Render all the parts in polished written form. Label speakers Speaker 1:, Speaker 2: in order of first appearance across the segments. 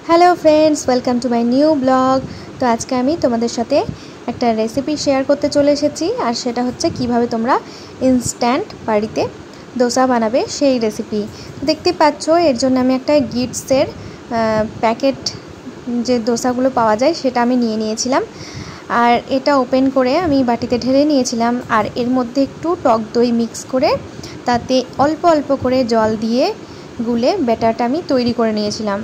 Speaker 1: Hello friends, welcome to my new blog. তো আজকে আমি তোমাদের সাথে একটা রেসিপি শেয়ার করতে চলে এসেছি, আর সেটা হচ্ছে কিভাবে তোমরা ইনস্ট্যান্ট বাড়িতে দোসা বানাবে সেই রেসিপি। দেখতে পাচ্ছ, এর জন্য আমি একটা গিটসের প্যাকেট যে দোসাগুলো পাওয়া যায় সেটা আমি নিয়ে নিয়েছিলাম, আর এটা ওপেন করে আমি বাটিতে ঢেলে নিয়েছিলাম। আর এর মধ্যে একটু টক দই মিক্স করে তাতে অল্প অল্প করে জল দিয়ে গুলে ব্যাটারটা আমি তৈরি করে নিয়েছিলাম।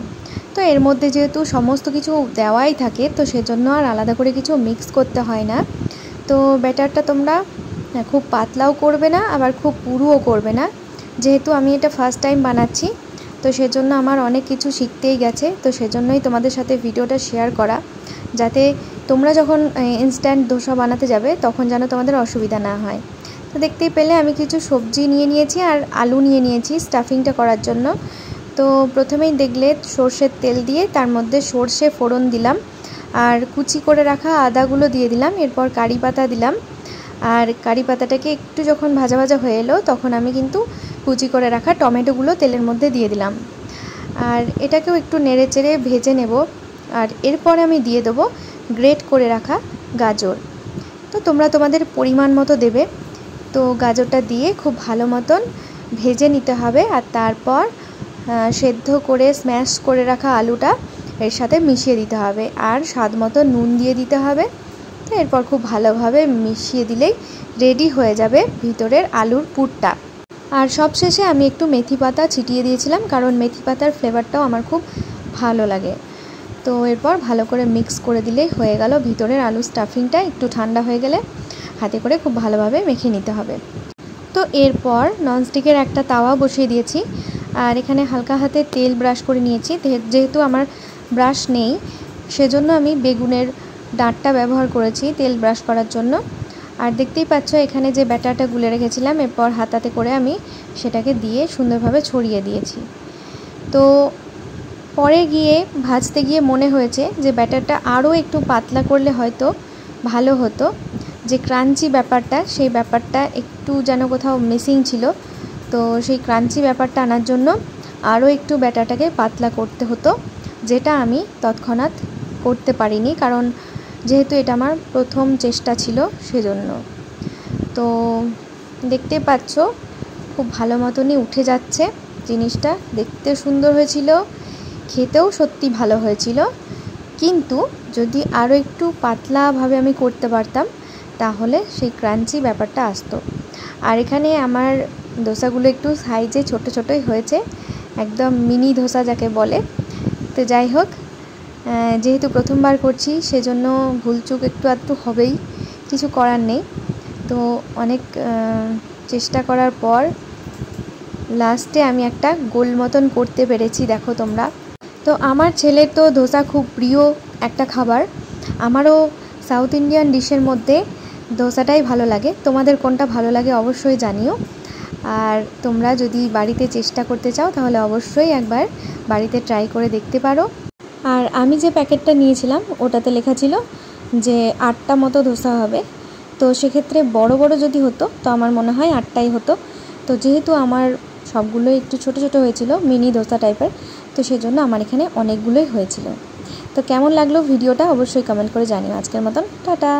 Speaker 1: তো এর মধ্যে যেহেতু সমস্ত কিছু দেওয়াই থাকে, তো সেজন্য আর আলাদা করে কিছু মিক্স করতে হয় না। তো ব্যাটারটা তোমরা খুব পাতলাও করবে না, আবার খুব পুরুও করবে না। যেহেতু আমি এটা ফার্স্ট টাইম বানাচ্ছি, তো সেজন্য আমার অনেক কিছু শিখতেই গেছে। তো সেজন্যই তোমাদের সাথে ভিডিওটা শেয়ার করা, যাতে তোমরা যখন ইনস্ট্যান্ট দোসা বানাতে যাবে তখন যেন তোমাদের অসুবিধা না হয়। তো দেখতেই পেলে আমি কিছু সবজি নিয়ে নিয়েছি আর আলু নিয়ে নিয়েছি স্টাফিংটা করার জন্য। তো প্রথমেই দেখলে সর্ষের তেল দিয়ে তার মধ্যে সর্ষে ফোড়ন দিলাম, আর কুচি করে রাখা আদাগুলো দিয়ে দিলাম। এরপর কারি পাতা দিলাম, আর কারি পাতাটাকে একটু যখন ভাজা ভাজা হয়ে এলো তখন আমি কিন্তু কুচি করে রাখা টমেটোগুলো তেলের মধ্যে দিয়ে দিলাম, আর এটাকেও একটু নেড়ে চেড়ে ভেজে নেব। আর এরপর আমি দিয়ে দেবো গ্রেট করে রাখা গাজর। তো তোমরা তোমাদের পরিমাণ মতো দেবে। তো গাজরটা দিয়ে খুব ভালো মতন ভেজে নিতে হবে, আর তারপর সেদ্ধ করে স্ম্যাশ করে রাখা আলুটা এর সাথে মিশিয়ে দিতে হবে, আর স্বাদ মতো নুন দিয়ে দিতে হবে। তো এরপর খুব ভালোভাবে মিশিয়ে দিলেই রেডি হয়ে যাবে ভিতরের আলুর পুরটা। আর সবশেষে আমি একটু মেথি পাতা ছিটিয়ে দিয়েছিলাম, কারণ মেথি পাতার ফ্লেভারটাও আমার খুব ভালো লাগে। তো এরপর ভালো করে মিক্স করে দিলেই হয়ে গেল ভিতরের আলু স্টাফিংটা। একটু ঠান্ডা হয়ে গেলে হাতে করে খুব ভালোভাবে মেখে নিতে হবে। তো এরপর ননস্টিকের একটা তাওয়া বসিয়ে দিয়েছি, আর এখানে হালকা হাতে তেল ব্রাশ করে নিয়েছি। যেহেতু আমার ব্রাশ নেই, সেজন্য আমি বেগুনের ডাঁটটা ব্যবহার করেছি তেল ব্রাশ করার জন্য। আর দেখতেই পাচ্ছ এখানে যে ব্যাটারটা গুলে রেখেছিলাম, এরপর হাতাতে করে আমি সেটাকে দিয়ে সুন্দরভাবে ছড়িয়ে দিয়েছি। তো পরে গিয়ে ভাজতে গিয়ে মনে হয়েছে যে ব্যাটারটা আরও একটু পাতলা করলে হয়তো ভালো হতো। যে ক্রাঞ্চি ব্যাপারটা, সেই ব্যাপারটা একটু যেন কোথাও মিসিং ছিল। তো সেই ক্রাঞ্চি ব্যাপারটা আনার জন্য আরও একটু ব্যাটারটাকে পাতলা করতে হতো, যেটা আমি তৎক্ষণাৎ করতে পারিনি, কারণ যেহেতু এটা আমার প্রথম চেষ্টা ছিল সেজন্য। তো দেখতে পাচ্ছ খুব ভালো মতনই উঠে যাচ্ছে জিনিসটা। দেখতে সুন্দর হয়েছিল, খেতেও সত্যি ভালো হয়েছিল। কিন্তু যদি আরও একটু পাতলাভাবে আমি করতে পারতাম তাহলে সেই ক্রাঞ্চি ব্যাপারটা আসতো। আর এখানে আমার দোসাগুলো একটু সাইজে ছোট ছোটোই হয়েছে, একদম মিনি ধোসা যাকে বলে। তো যাই হোক, যেহেতু প্রথমবার করছি সেজন্য ভুলচুক একটু আধটু হবেই, কিছু করার নেই। তো অনেক চেষ্টা করার পর লাস্টে আমি একটা গোল মতন করতে পেরেছি, দেখো তোমরা। তো আমার ছেলের তো ধোসা খুব প্রিয় একটা খাবার। আমারও সাউথ ইন্ডিয়ান ডিশের মধ্যে ধোসাটাই ভালো লাগে। তোমাদের কোনটা ভালো লাগে অবশ্যই জানিও। আর তোমরা যদি বাড়িতে চেষ্টা করতে চাও তাহলে অবশ্যই একবার বাড়িতে ট্রাই করে দেখতে পারো। আর আমি যে প্যাকেটটা নিয়েছিলাম ওটাতে লেখা ছিল যে 8টা মতো ধোসা হবে। তো সেক্ষেত্রে বড় বড় যদি হতো তো আমার মনে হয় 8টাই হতো। তো যেহেতু আমার সবগুলোই একটু ছোট ছোট হয়েছিল, মিনি ধোসা টাইপের, তো সেজন্য আমার এখানে অনেকগুলোই হয়েছিল। তো কেমন লাগলো ভিডিওটা অবশ্যই কমেন্ট করে জানিও। আজকের মতন টাটা।